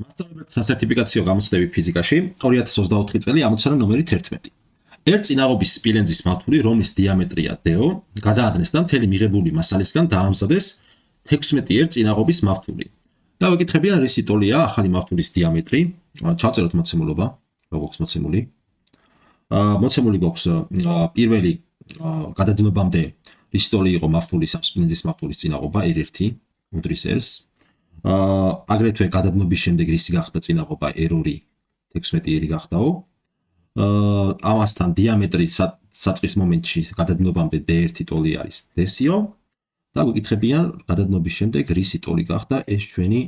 მასწავლებელთა სასერტიფიკაციო გამოცდები ფიზიკაში 2024 წელი ამოცანა ნომერი 11. ერთ წინაღობის სპილენძის მავთული, რომლის დიამეტრია DO, გადაადნეს და მთელი მიღებული მასალისგან დაამზადეს 16 ერთ წინაღობის მავთული. და ვეკითხებიან რისი ტოლია ახალი მავთულის დიამეტრი. ჩავწეროთ მოცემულობა, როგორც მოცემული. მოცემული გვაქვს პირველი გადადგმებამდე რისი ტოლი იყო მავთულის ამ სპილენძის მავთულის წინაღობა R1 უდრის R-ს. აგრეთვე გადადგმების შემდეგ რისი გახდა წინაღობა R2 16 R გახდაო. ამასთან დიამეტრი საწყის მომენტში გადადგმებამდე D1 ტოლი არის D-სიო და გვეკითხებიან გადადგმების შემდეგ რისი ტოლი გახდა ეს ჩვენი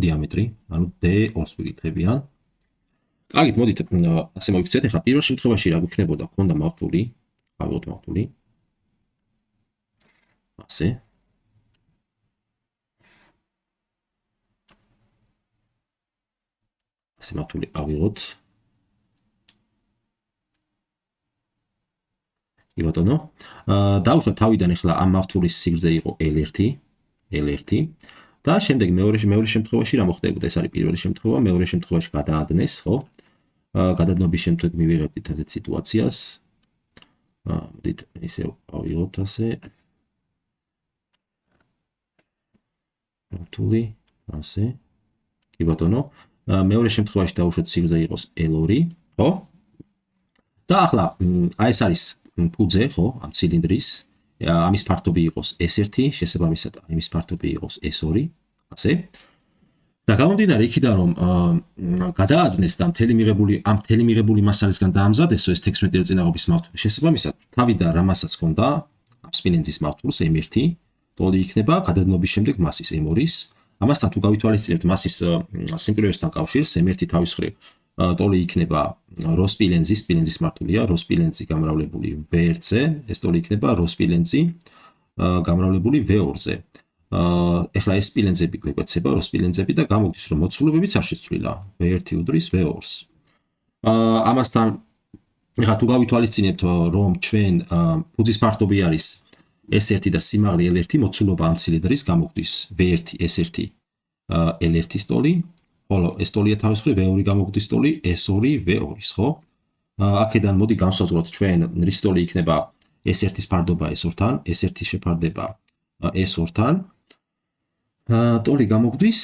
დიამეტრი, ანუ D2-ს გვეკითხებიან. კარგით, მოდით ასე მოვიქცეთ. ახლა პირველ შემთხვევაში რა გვიქნებოდა? ქონდა მავთული, ავიღოთ მავთული. ასე. ასე მავთული ავიღოთ. კი ბატონო. დავუშვათ თავიდან ახლა ამ მავთულის სიგრძე იყო L1 და შემდეგ მეორე შემთხვევაში რა მოხდებოდა? ეს არის პირველი შემთხვევა, მეორე შემთხვევაში გადაადნეს, ხო? გადადგმების შემდეგ მივიღებდით ასეთ სიტუაციას. მოდით ისე ავიღოთ ასე. მავთული, ასე. კი ბატონო. მეორე შემთხვევაში დავუშვათ სიგრძე იყოს L2, ხო? და ახლა აი ეს არის ფუძე, ხო, ამ ცილინდრის. ამის ფართობი იყოს S1, შესაბამისად ამის ფართობი იყოს S2, ასე. და გამომდინარე იქიდან რომ გადაადნეს და მთელი მიღებული მასალისგან დაამზადესო ეს 16 წინაღობის მავთული. შესაბამისად, თავიდან რამასაც ჰქონდა ამ სპილენძის მავთულს M1 ტოლი იქნება გადადგმების შემდეგ მასის M2-ის. ამასთან თუ გავითვალისწინებთ მასის სიმკვრივესთან კავშირს, M1 თავის მხრივ ტოლი იქნება რო სპილენძის მართულია, რო სპილენძი გამრავლებული V1-ზე, ეს ტოლი იქნება რო სპილენძი გამრავლებული V2-ზე. ეხლა ეს სპილენძები გვეკვეცება, რო სპილენძები და გამოგდის რომ მოცულობებიც არ შეცვლილა, V1 უდრის V2-ს. ამასთან ეხლა თუ გავითვალისწინებთ რომ ჩვენ ფუძის ფართობი არის S1 და სიმაღლე L1, მოცულობა ამ ცილინდრის გამოგდის V1 S1 L1-ის ტოლი, ხოლო ეს ტოლია თავის მხრივ V2 გამოგდის ტოლი S2 V2-ის, ხო? აქედან მოდი განსაზღვროთ ჩვენ რის ტოლი იქნება S1-ის ფარდობა S2-თან, S1-ის შეფარდება S2-თან. ტოლი გამოგდის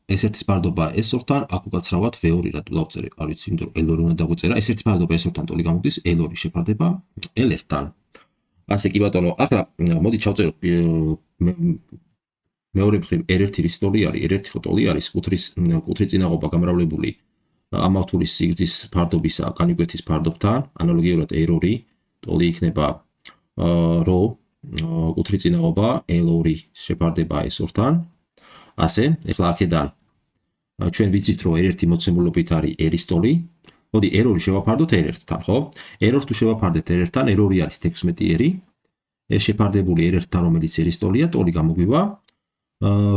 S1-ის ფარდობა S2-თან, აქ უკაცრავად V2 რატო დავწერე? არ ვიცი, იმიტომ რომ L2 უნდა დაგვეწერა. S1-ის ფარდობა S2-თან ტოლი გამოგდის L2 შეფარდება L1-თან. ასე კი ბატონო, ახლა მოდი ჩავწეროთ მეორე მხრივ R1 რის ტოლი არის? R1 ხო ტოლი არის კუთრი წინაღობა გამრავლებული ამ მავთულის სიგრძის ფარდობისა განიკვეთის ფარდობთან, ანალოგიურად R2 ტოლი იქნება რო კუთრი წინაღობა L2 შეფარდება S2-თან. ასე, ეხლა აქედან ჩვენ ვიცით რომ R1 მოცემულობით არის R-ის ტოლი. მოდი R2 შევაფარდოთ R1-თან, ხო? R2-ს თუ შევაფარდებთ R1-თან, R2 არის 16 R. ეს შეფარდებული R1-თან, რომელიც R-ის ტოლია, ტოლი გამოგვივა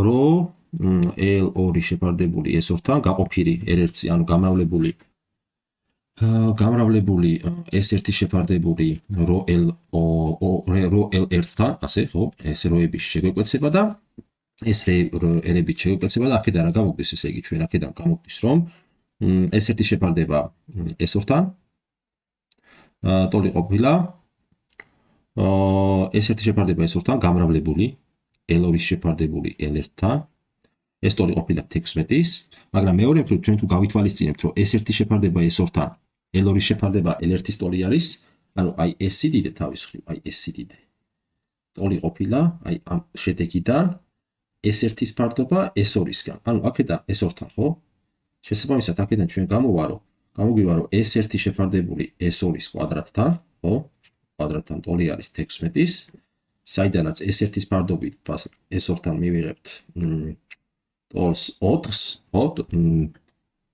რო L2 შეფარდებული S2-თან, გაყოფილი R1-ი, ანუ გამრავლებული S1 შეფარდებული რო L1-თან, ასე, ხო? ეს როები შეგვეკვეცება და ეს როები შეგვეკვეცება და აქედან რა გამოგდის, ესე იგი ჩვენ აქედან გამოგდის რომ S1 შეფარდება S2-თან, ტოლი ყოფილა S1 შეფარდება S2-თან, გამრავლებული L2 შეფარდებული L1-თან, ეს ტოლი ყოფილა 16-ის, მაგრამ მეორე მხრივ ჩვენ თუ გავითვალისწინებთ რომ S1 შეფარდება S2-თან, L2 შეფარდება L1-ის ტოლი არის, ანუ აი ეს სიდიდე თავის მხრივ, აი ეს სიდიდე ტოლი ყოფილა, აი ამ შედეგიდან S1-ის ფარდობა S2-ისგან, ანუ აქედან S2-თან, ხო? შესაბამისად აქედან ჩვენ გამოგვივა რომ S1 შეფარდებული S2-ის კვადრატთან, ხო? კვადრატთან ტოლი არის 16-ის, საიდანაც S1-ის ფარდობით S2-თან მივიღებთ ტოლს 4-ს, ხო?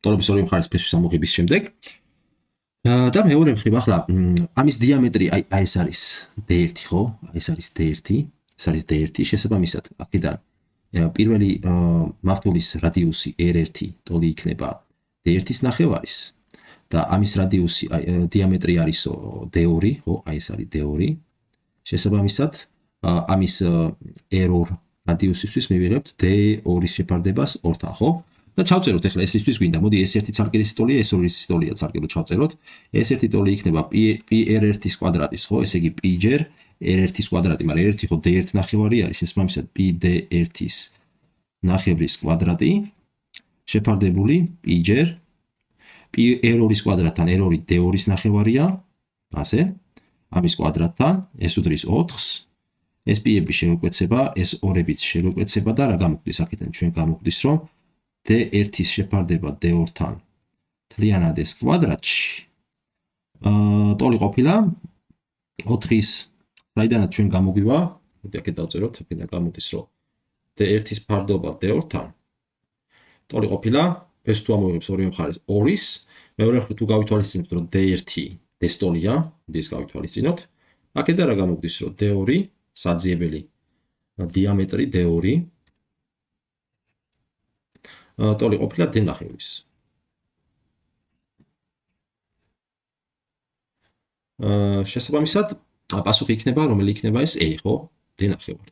ტოლების ორივე მხარეს ფესვის ამოღების შემდეგ. და მეორე მხრივ ახლა ამის დიამეტრი აი ეს არის D1, ხო? ეს არის D1, ეს არის D1, შესაბამისად აქედან პირველი მავთულის რადიუსი R1 ტოლი იქნება D1-ის ნახევარის და ამის რადიუსი დიამეტრი არისო D2, ხო? აი ეს არის D2. შესაბამისად ამის error რადიუსისთვის მივიღებთ d2-ის შეფარდებას 2-თან, ხო? და ჩავწეროთ ახლა ესისთვის გვინდა. მოდი ეს ერთი ცალკელის ტოლია, ეს ორი ტოლია ცალკე ჩავწეროთ. ეს ერთი ტოლი იქნება πr1-ის კვადრატის, ხო? ესე იგი p ჯერ r1-ის კვადრატი, მაგრამ r1 ხო d1 ნახევარი არის, შესაბამისად p d1-ის ნახევრის კვადრატი შეფარდებული p ჯერ p r2-ის კვადრატთან r2 d2-ის ნახევარია, ასე. ამის კვადრატთან ეს უდრის 4-ს. ეს p-ები შევეკვეცება, ეს ორებიც შევეკვეცება და რა გამოგვდის აქედან? ჩვენ გამოგვდის, რომ d1-ის შეფარდება d2-თან მთლიანად ეს კვადრატში. ტოლი ყოფილა 4-ის, საიდანაც ჩვენ გამოგვივა, მოდი აქეთ დავწეროთ, აქედან გამოდის, რომ d1-ის ფარდობა d2-თან. ტოლი ყოფილა, ეს თუ ამოვიღებს ორივე მხარეს 2-ის, მეორე მხრივ თუ გავითვალისწინებთ, რომ d1 d-ს ტოლია, d-ს გავითვალისწინოთ. აქედან რა გამოგვდის, რომ d2 საძიებელი დიამეტრი d2 ტოლი ყოფილა d ნახევრის. შესაბამისად, პასუხი იქნება, რომელი იქნება ეს e, ხო? d ნახევარი.